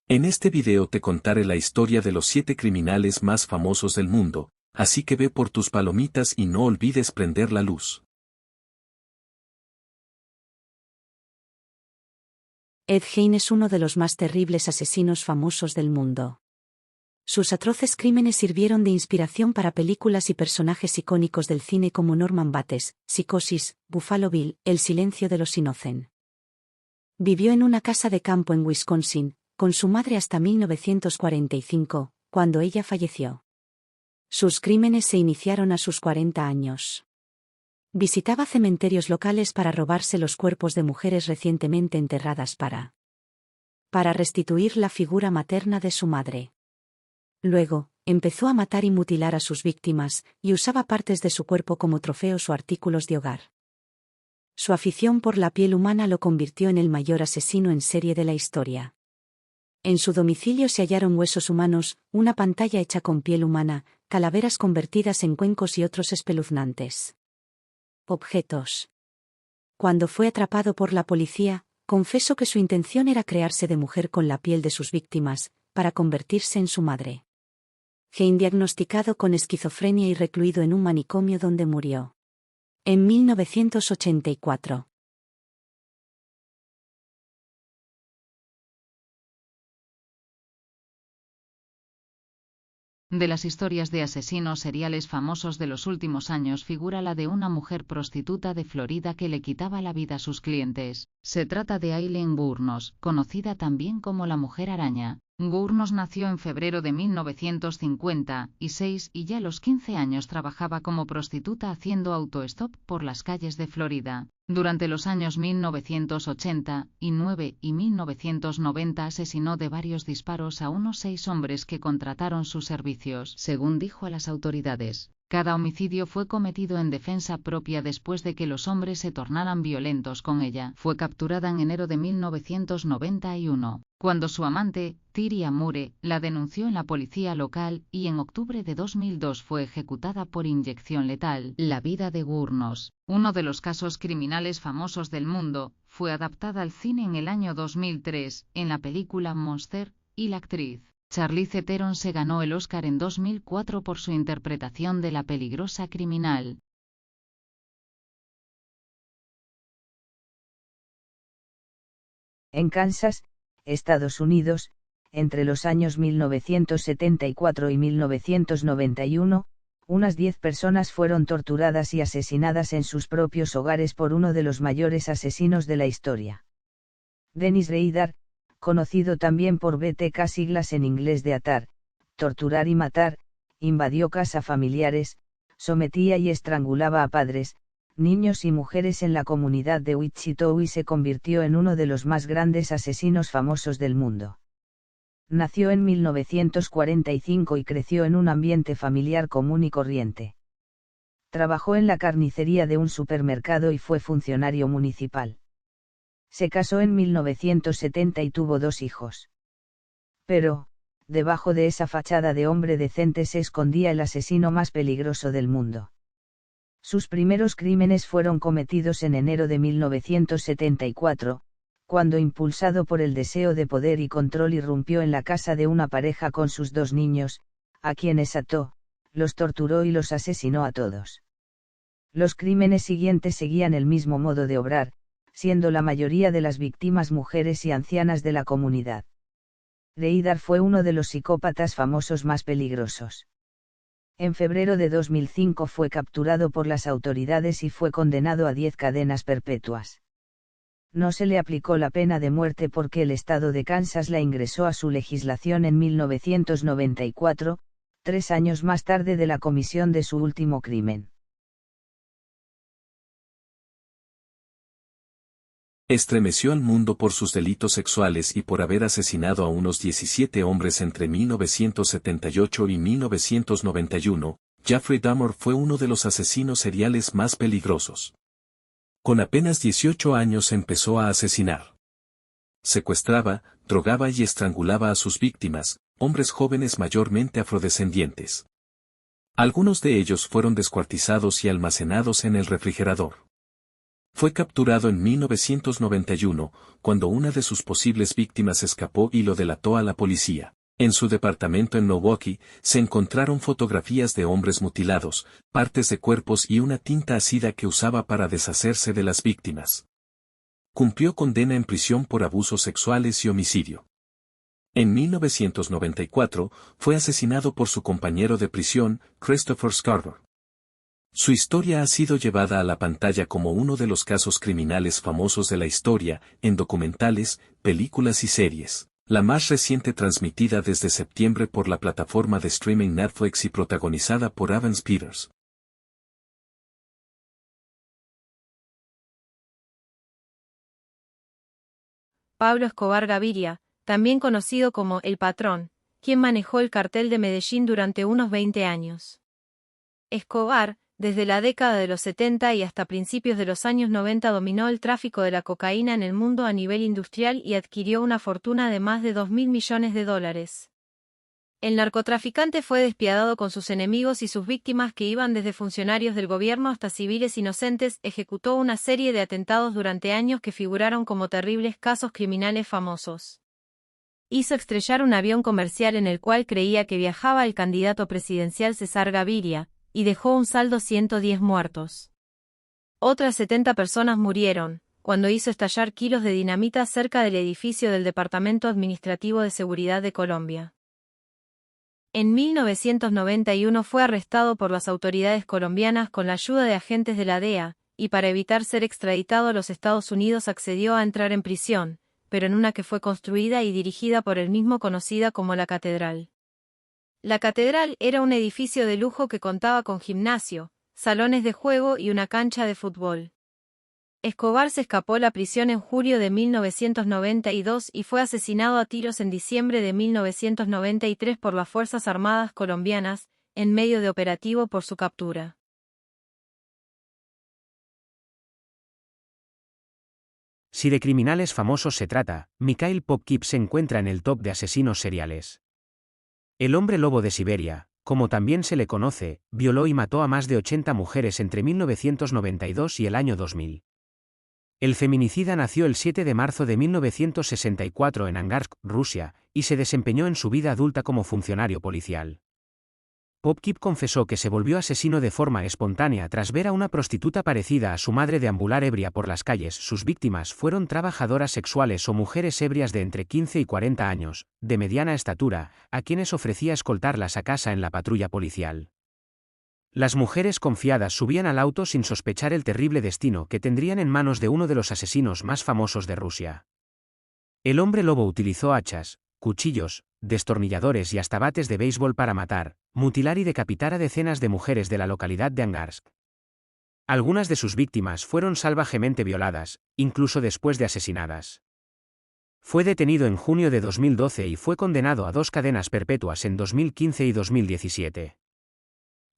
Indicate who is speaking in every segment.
Speaker 1: En este video te contaré la historia de los 7 criminales más famosos del mundo, así que ve por tus palomitas y no olvides prender la luz.
Speaker 2: Ed Gein es uno de los más terribles asesinos famosos del mundo. Sus atroces crímenes sirvieron de inspiración para películas y personajes icónicos del cine como Norman Bates, Psicosis, Buffalo Bill, El silencio de los inocentes. Vivió en una casa de campo en Wisconsin, con su madre hasta 1945, cuando ella falleció. Sus crímenes se iniciaron a sus 40 años. Visitaba cementerios locales para robarse los cuerpos de mujeres recientemente enterradas para restituir la figura materna de su madre. Luego, empezó a matar y mutilar a sus víctimas, y usaba partes de su cuerpo como trofeos o artículos de hogar. Su afición por la piel humana lo convirtió en el mayor asesino en serie de la historia. En su domicilio se hallaron huesos humanos, una pantalla hecha con piel humana, calaveras convertidas en cuencos y otros espeluznantes objetos. Cuando fue atrapado por la policía, confesó que su intención era crearse de mujer con la piel de sus víctimas, para convertirse en su madre. Gein diagnosticado con esquizofrenia y recluido en un manicomio donde murió en 1984.
Speaker 3: De las historias de asesinos seriales famosos de los últimos años figura la de una mujer prostituta de Florida que le quitaba la vida a sus clientes. Se trata de Aileen Wuornos, conocida también como la Mujer Araña. Wuornos nació en febrero de 1956 y ya a los 15 años trabajaba como prostituta haciendo autostop por las calles de Florida. Durante los años 1989 y 1990 asesinó de varios disparos a unos 6 hombres que contrataron sus servicios, según dijo a las autoridades. Cada homicidio fue cometido en defensa propia después de que los hombres se tornaran violentos con ella. Fue capturada en enero de 1991, cuando su amante, Thierry Amoore, la denunció en la policía local y en octubre de 2002 fue ejecutada por inyección letal. La vida de Wuornos, uno de los casos criminales famosos del mundo, fue adaptada al cine en el año 2003, en la película Monster, y la actriz Charlize Theron se ganó el Oscar en 2004 por su interpretación de la peligrosa criminal.
Speaker 4: En Kansas, Estados Unidos, entre los años 1974 y 1991, unas 10 personas fueron torturadas y asesinadas en sus propios hogares por uno de los mayores asesinos de la historia. Dennis Rader, conocido también por BTK, siglas en inglés de atar, torturar y matar, invadió casa familiares, sometía y estrangulaba a padres, niños y mujeres en la comunidad de Wichita y se convirtió en uno de los más grandes asesinos famosos del mundo. Nació en 1945 y creció en un ambiente familiar común y corriente. Trabajó en la carnicería de un supermercado y fue funcionario municipal. Se casó en 1970 y tuvo 2 hijos. Pero, debajo de esa fachada de hombre decente se escondía el asesino más peligroso del mundo. Sus primeros crímenes fueron cometidos en enero de 1974, cuando impulsado por el deseo de poder y control irrumpió en la casa de una pareja con sus 2 niños, a quienes ató, los torturó y los asesinó a todos. Los crímenes siguientes seguían el mismo modo de obrar, siendo la mayoría de las víctimas mujeres y ancianas de la comunidad. Rader fue uno de los psicópatas famosos más peligrosos. En febrero de 2005 fue capturado por las autoridades y fue condenado a 10 cadenas perpetuas. No se le aplicó la pena de muerte porque el estado de Kansas la ingresó a su legislación en 1994, 3 años más tarde de la comisión de su último crimen.
Speaker 1: Estremeció al mundo por sus delitos sexuales y por haber asesinado a unos 17 hombres entre 1978 y 1991, Jeffrey Dahmer fue uno de los asesinos seriales más peligrosos. Con apenas 18 años empezó a asesinar. Secuestraba, drogaba y estrangulaba a sus víctimas, hombres jóvenes mayormente afrodescendientes. Algunos de ellos fueron descuartizados y almacenados en el refrigerador. Fue capturado en 1991, cuando una de sus posibles víctimas escapó y lo delató a la policía. En su departamento en Milwaukee, se encontraron fotografías de hombres mutilados, partes de cuerpos y una tinta ácida que usaba para deshacerse de las víctimas. Cumplió condena en prisión por abusos sexuales y homicidio. En 1994, fue asesinado por su compañero de prisión, Christopher Scarver. Su historia ha sido llevada a la pantalla como uno de los casos criminales famosos de la historia, en documentales, películas y series. La más reciente transmitida desde septiembre por la plataforma de streaming Netflix y protagonizada por Evans Peters.
Speaker 5: Pablo Escobar Gaviria, también conocido como El Patrón, quien manejó el cartel de Medellín durante unos 20 años. Escobar, desde la década de los 70 y hasta principios de los años 90 dominó el tráfico de la cocaína en el mundo a nivel industrial y adquirió una fortuna de más de $2.000 millones. El narcotraficante fue despiadado con sus enemigos y sus víctimas que iban desde funcionarios del gobierno hasta civiles inocentes, ejecutó una serie de atentados durante años que figuraron como terribles casos criminales famosos. Hizo estrellar un avión comercial en el cual creía que viajaba el candidato presidencial César Gaviria, y dejó un saldo 110 muertos. Otras 70 personas murieron, cuando hizo estallar kilos de dinamita cerca del edificio del Departamento Administrativo de Seguridad de Colombia. En 1991 fue arrestado por las autoridades colombianas con la ayuda de agentes de la DEA, y para evitar ser extraditado a los Estados Unidos accedió a entrar en prisión, pero en una que fue construida y dirigida por él mismo conocida como la Catedral. La Catedral era un edificio de lujo que contaba con gimnasio, salones de juego y una cancha de fútbol. Escobar se escapó a la prisión en julio de 1992 y fue asesinado a tiros en diciembre de 1993 por las Fuerzas Armadas colombianas, en medio de operativo por su captura.
Speaker 6: Si de criminales famosos se trata, Mikhail Popkip se encuentra en el top de asesinos seriales. El hombre lobo de Siberia, como también se le conoce, violó y mató a más de 80 mujeres entre 1992 y el año 2000. El feminicida nació el 7 de marzo de 1964 en Angarsk, Rusia, y se desempeñó en su vida adulta como funcionario policial. Popkip confesó que se volvió asesino de forma espontánea tras ver a una prostituta parecida a su madre deambular ebria por las calles. Sus víctimas fueron trabajadoras sexuales o mujeres ebrias de entre 15 y 40 años, de mediana estatura, a quienes ofrecía escoltarlas a casa en la patrulla policial. Las mujeres confiadas subían al auto sin sospechar el terrible destino que tendrían en manos de uno de los asesinos más famosos de Rusia. El hombre lobo utilizó hachas, cuchillos, destornilladores y hasta bates de béisbol para matar, mutilar y decapitar a decenas de mujeres de la localidad de Angarsk. Algunas de sus víctimas fueron salvajemente violadas, incluso después de asesinadas. Fue detenido en junio de 2012 y fue condenado a 2 cadenas perpetuas en 2015 y 2017.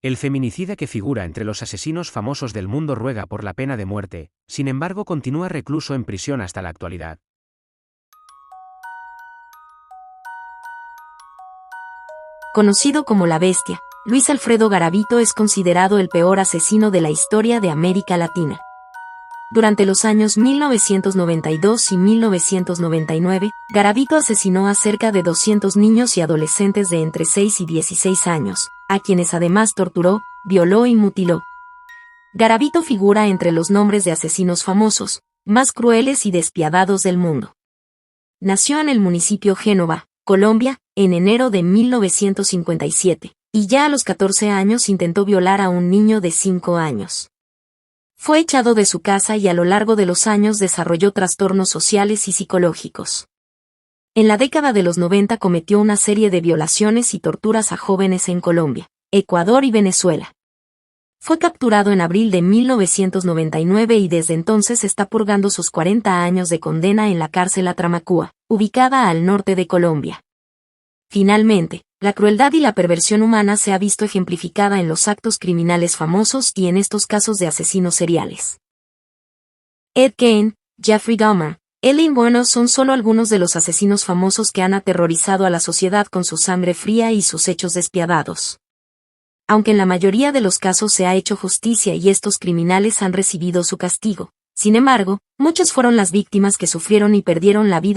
Speaker 6: El feminicida que figura entre los asesinos famosos del mundo ruega por la pena de muerte, sin embargo continúa recluso en prisión hasta la actualidad.
Speaker 2: Conocido como la Bestia, Luis Alfredo Garavito es considerado el peor asesino de la historia de América Latina. Durante los años 1992 y 1999, Garavito asesinó a cerca de 200 niños y adolescentes de entre 6 y 16 años, a quienes además torturó, violó y mutiló. Garavito figura entre los nombres de asesinos famosos, más crueles y despiadados del mundo. Nació en el municipio Génova, Colombia, en enero de 1957, y ya a los 14 años intentó violar a un niño de 5 años. Fue echado de su casa y a lo largo de los años desarrolló trastornos sociales y psicológicos. En la década de los 90 cometió una serie de violaciones y torturas a jóvenes en Colombia, Ecuador y Venezuela. Fue capturado en abril de 1999 y desde entonces está purgando sus 40 años de condena en la cárcel Atramacúa, ubicada al norte de Colombia. Finalmente, la crueldad y la perversión humana se ha visto ejemplificada en los actos criminales famosos y en estos casos de asesinos seriales. Ed Gein, Jeffrey Dahmer, Ellen Bueno son solo algunos de los asesinos famosos que han aterrorizado a la sociedad con su sangre fría y sus hechos despiadados. Aunque en la mayoría de los casos se ha hecho justicia y estos criminales han recibido su castigo,
Speaker 7: Sin embargo, muchos fueron las víctimas que sufrieron y perdieron la vida